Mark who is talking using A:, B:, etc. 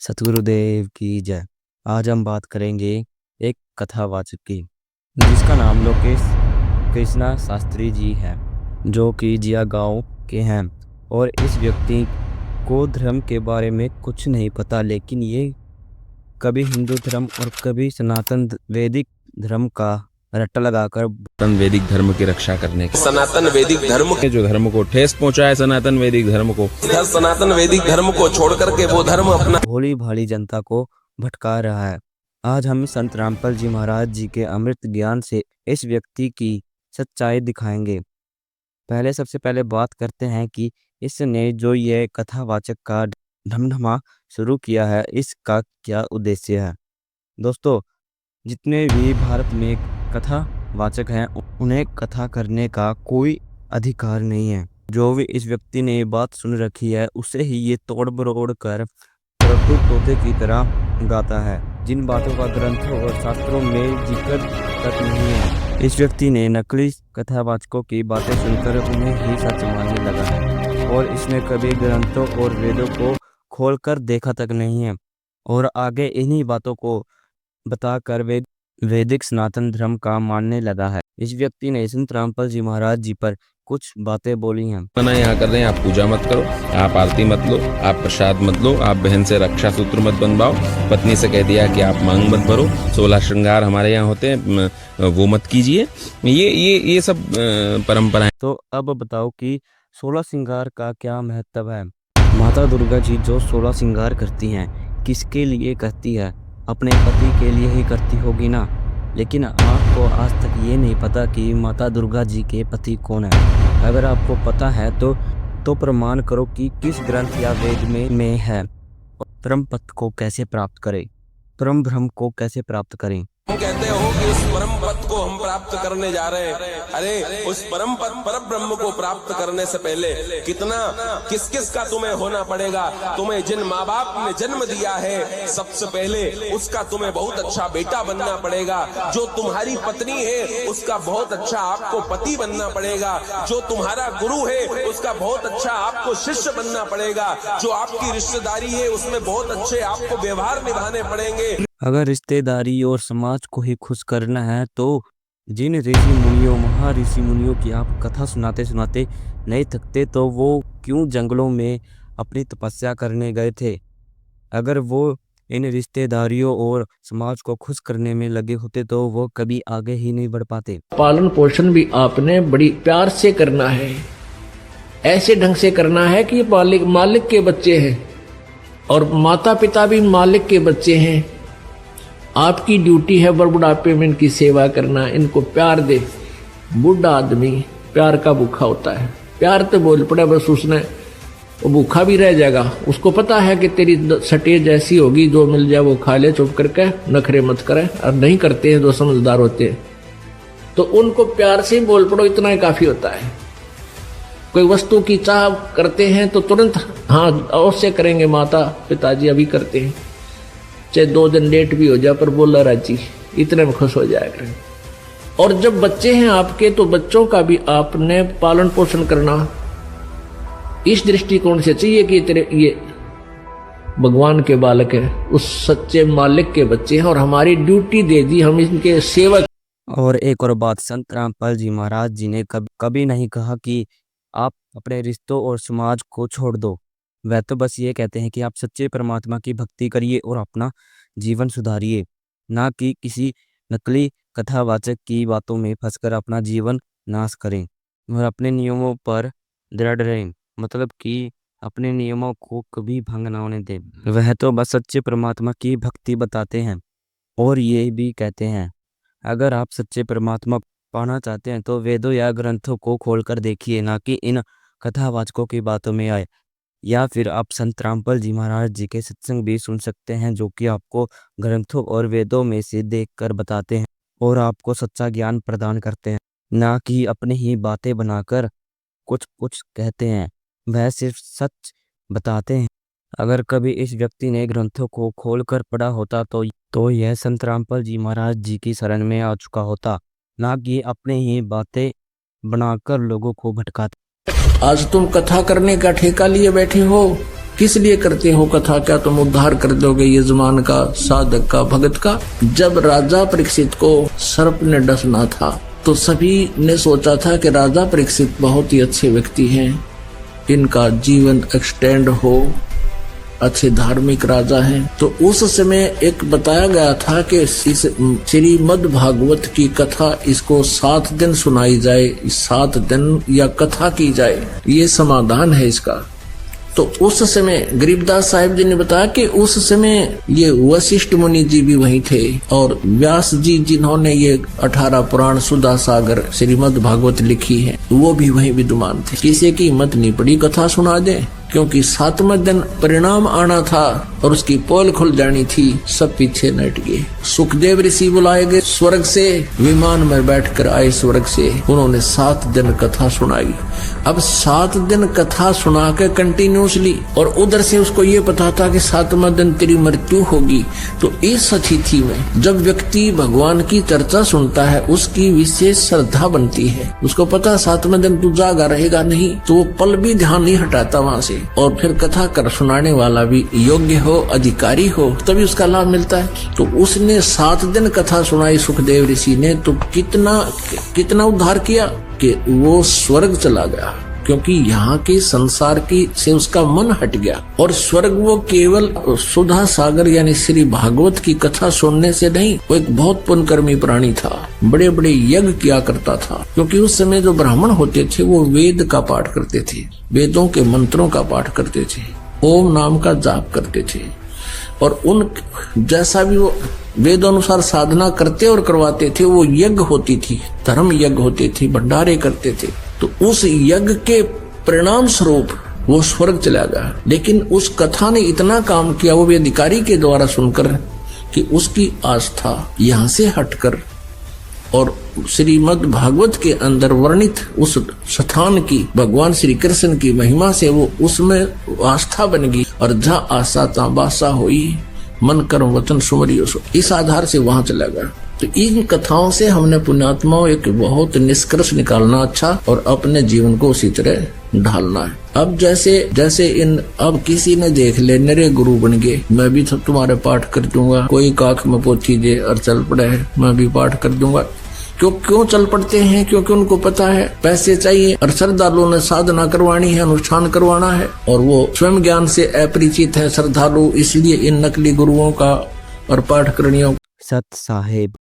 A: सतगुरुदेव की जय। आज हम बात करेंगे एक कथावाचक की, जिसका नाम लोकेश कृष्णा शास्त्री जी है, जो कि जिया गांव के हैं। और इस व्यक्ति को धर्म के बारे में कुछ नहीं पता, लेकिन ये कभी हिंदू धर्म और कभी सनातन वैदिक धर्म का रट्टा लगाकर
B: सनातन वैदिक धर्म की रक्षा करने के
C: सनातन वैदिक धर्म
B: जो धर्म को ठेस पहुंचाए, सनातन वैदिक धर्म को
C: सनातन वैदिक धर्म को छोड़ करके वो धर्म अपना
A: भोली भाली जनता को भटका रहा है। आज हम संत रामपाल जी महाराज जी के अमृत ज्ञान से इस व्यक्ति की सच्चाई दिखाएंगे। पहले सबसे पहले बात करते हैं कि इसने जो ये कथावाचक का ढमढमा शुरू किया है, इसका क्या उद्देश्य है। दोस्तों, जितने भी भारत में कथावाचक हैं, उन्हें कथा करने का कोई अधिकार नहीं है। जो भी इस व्यक्ति ने बात सुन रखी है, उसे ही ये तोड़ मरोड़ कर परंतु तोते की तरह गाता है, जिन बातों का ग्रंथों और शास्त्रों में जिक्र तक नहीं है। इस व्यक्ति ने नकली कथावाचकों की बातें सुनकर उन्हें ही सच मानने लगा है, और इसने कभी ग्रंथों और वेदों को खोलकर देखा तक नहीं है, और आगे इन्हीं बातों को बताकर वैदिक सनातन धर्म का मानने लगा है। इस व्यक्ति ने संत रामपाल जी महाराज जी पर कुछ बातें बोली हैं।
B: मना यहाँ कर रहे हैं, आप पूजा मत करो, आप आरती मत लो, आप प्रसाद मत लो, आप बहन से रक्षा सूत्र मत बनवाओ, पत्नी से कह दिया कि आप मांग मत भरो, 16 श्रृंगार हमारे यहाँ होते हैं, वो मत कीजिए। ये सब परंपराएं।
A: तो अब बताओ कि 16 श्रृंगार का क्या महत्व है। माता दुर्गा जी जो 16 श्रृंगार करती हैं, किसके लिए करती है? अपने पति के लिए ही करती होगी ना। लेकिन आपको आज तक ये नहीं पता कि माता दुर्गा जी के पति कौन है। अगर आपको पता है तो प्रमाण करो कि किस ग्रंथ या वेद में है। परम पद को कैसे प्राप्त करें, परम ब्रह्म को कैसे प्राप्त करें।
C: तुम कहते हो कि उस परम पद को हम प्राप्त करने जा रहे हैं। अरे उस परम पद पर ब्रह्म को प्राप्त करने से पहले कितना किस किस का तुम्हें होना पड़ेगा। तुम्हें जिन माँ बाप ने जन्म दिया है, सबसे पहले उसका तुम्हें बहुत अच्छा बेटा बनना पड़ेगा। जो तुम्हारी पत्नी है, उसका बहुत अच्छा आपको पति बनना पड़ेगा। जो तुम्हारा गुरु है, उसका बहुत अच्छा आपको शिष्य बनना पड़ेगा। जो आपकी रिश्तेदारी है, उसमें बहुत अच्छे आपको व्यवहार निभाने पड़ेंगे।
A: अगर रिश्तेदारी और समाज को ही खुश करना है, तो जिन ऋषि मुनियों महा ऋषि मुनियों की आप कथा सुनाते सुनाते नहीं थकते, तो वो क्यों जंगलों में अपनी तपस्या करने गए थे? अगर वो इन रिश्तेदारियों और समाज को खुश करने में लगे होते, तो वो कभी आगे ही नहीं बढ़ पाते।
D: पालन पोषण भी आपने बड़ी प्यार से करना है, ऐसे ढंग से करना है कि मालिक के बच्चे हैं और माता पिता भी मालिक के बच्चे हैं। आपकी ड्यूटी है बुढ़ापे में इनकी सेवा करना, इनको प्यार दे। बूढ़ा आदमी प्यार का भूखा होता है। प्यार तो बोल पड़े बस, उसने वो भूखा भी रह जाएगा। उसको पता है कि तेरी सटेज ऐसी होगी, जो मिल जाए वो खा ले, चुप करके नखरे मत करे। और नहीं करते हैं जो समझदार होते हैं, तो उनको प्यार से बोल पड़ो, इतना ही काफी होता है। कोई वस्तु की चाह करते हैं तो तुरंत हाँ अवश्य करेंगे, माता पिताजी अभी करते हैं, चाहे 2 दिन लेट भी हो जाए, पर बोला राजी, इतने में खुश हो जाएगा। और जब बच्चे हैं आपके, तो बच्चों का भी आपने पालन पोषण करना इस दृष्टिकोण से चाहिए कि तेरे ये भगवान के बालक है, उस सच्चे मालिक के बच्चे हैं, और हमारी ड्यूटी दे दी, हम इनके सेवक।
A: और एक और बात, संत रामपाल जी महाराज जी ने कभी नहीं कहा कि आप अपने रिश्तों और समाज को छोड़ दो। वह तो बस ये कहते हैं कि आप सच्चे परमात्मा की भक्ति करिए और अपना जीवन सुधारिए, ना कि किसी नकली कथावाचक की बातों में फंसकर अपना जीवन नाश करें। और अपने नियमों पर दृढ़ रहें, मतलब कि अपने नियमों को कभी भंग ना होने दें। वह तो बस सच्चे परमात्मा की भक्ति बताते हैं, और ये भी कहते हैं अगर आप सच्चे परमात्मा पाना चाहते हैं, तो वेदों या ग्रंथों को खोलकर देखिए, ना कि इन कथावाचकों की बातों में आए। या फिर आप संत रामपाल जी महाराज जी के सत्संग भी सुन सकते हैं, जो कि आपको ग्रंथों और वेदों में से देखकर बताते हैं और आपको सच्चा ज्ञान प्रदान करते हैं, ना कि अपनी ही बातें बनाकर कुछ कुछ कहते हैं। वह सिर्फ सच बताते हैं। अगर कभी इस व्यक्ति ने ग्रंथों को खोलकर पढ़ा होता, तो यह संत रामपाल जी महाराज जी की शरण में आ चुका होता, ना कि अपने ही बातें बनाकर लोगों को भटकाते।
D: आज तुम कथा करने का ठेका लिए बैठे हो, किस लिए करते हो कथा, क्या तुम उद्धार कर दोगे यजमान का, साधक का, भगत का। जब राजा परीक्षित को सर्प ने डसना था तो सभी ने सोचा था कि राजा परीक्षित बहुत ही अच्छे व्यक्ति हैं, इनका जीवन एक्सटेंड हो, अच्छे धार्मिक राजा हैं। तो उस समय एक बताया गया था कि इस श्रीमद् भागवत की कथा इसको 7 दिन सुनाई जाए, 7 दिन या कथा की जाए, ये समाधान है इसका। तो उस समय गरीबदास साहिब जी ने बताया कि उस समय ये वशिष्ठ मुनि जी भी वहीं थे और व्यास जी जिन्होंने ये 18 पुराण सुधा सागर श्रीमद् भागवत लिखी है वो भी वहीं विद्यमान थे। किसी की हिम्मत नहीं पड़ी कथा सुना दे, क्योंकि 7वें दिन परिणाम आना था और उसकी पोल खुल जानी थी, सब पीछे हट गए। सुखदेव ऋषि बुलाए गए स्वर्ग से, विमान में बैठकर आए स्वर्ग से, उन्होंने 7 दिन कथा सुनाई। अब 7 दिन कथा सुना के कंटिन्यूसली, और उधर से उसको ये पता था कि 7वां दिन तेरी मृत्यु होगी। तो इस अतिथि में जब व्यक्ति भगवान की चर्चा सुनता है उसकी विशेष श्रद्धा बनती है, उसको पता 7वें दिन तू जागा रहेगा नहीं, तो वो पल भी ध्यान नहीं हटाता वहाँ से। और फिर कथा कर सुनाने वाला भी योग्य हो, अधिकारी हो, तभी उसका लाभ मिलता है। तो उसने 7 दिन कथा सुनाई सुखदेव ऋषि ने, तो कितना उद्धार किया कि वो स्वर्ग चला गया, क्योंकि यहाँ के संसार की से उसका मन हट गया। और स्वर्ग वो केवल सुधा सागर यानी श्री भागवत की कथा सुनने से नहीं, वो एक बहुत पुण्यकर्मी प्राणी था, बड़े बड़े यज्ञ किया करता था। क्योंकि उस समय जो ब्राह्मण होते थे वो वेद का पाठ करते थे, वेदों के मंत्रों का पाठ करते थे, ओम नाम का जाप करते थे, और उन जैसा भी वो वेदानुसार साधना करते और करवाते थे, वो यज्ञ होती थी, धर्म यज्ञ होते थे, भंडारे करते थे। तो उस यज्ञ के परिणाम स्वरूप वो स्वर्ग चला गया। लेकिन उस कथा ने इतना काम किया, वो भी अधिकारी के द्वारा सुनकर, कि उसकी आस्था यहाँ से हटकर और श्रीमद् भागवत के अंदर वर्णित उस स्थान की, भगवान श्री कृष्ण की महिमा से वो उसमें आस्था बन गई। और जहाँ आशा ता बासा हुई, मन कर्म वचन सुमरियो, इस आधार से वहां चला गया। तो इन कथाओं से हमने पुण्यात्माओं एक बहुत निष्कर्ष निकालना अच्छा, और अपने जीवन को उसी तरह ढालना है। अब जैसे अब किसी ने देख ले मेरे गुरु बन गए, मैं भी तो तुम्हारे पाठ कर दूंगा, कोई काख में पोथी दे और चल पड़े है, मैं भी पाठ कर दूंगा। क्यों चल पड़ते हैं? क्योंकि उनको पता है पैसे चाहिए, और श्रद्धालुओं ने साधना करवानी है, अनुष्ठान करवाना है, और वो स्वयं ज्ञान से अपरिचित है श्रद्धालु, इसलिए इन नकली गुरुओं का और पाठकर्णियों
A: सत साहेब।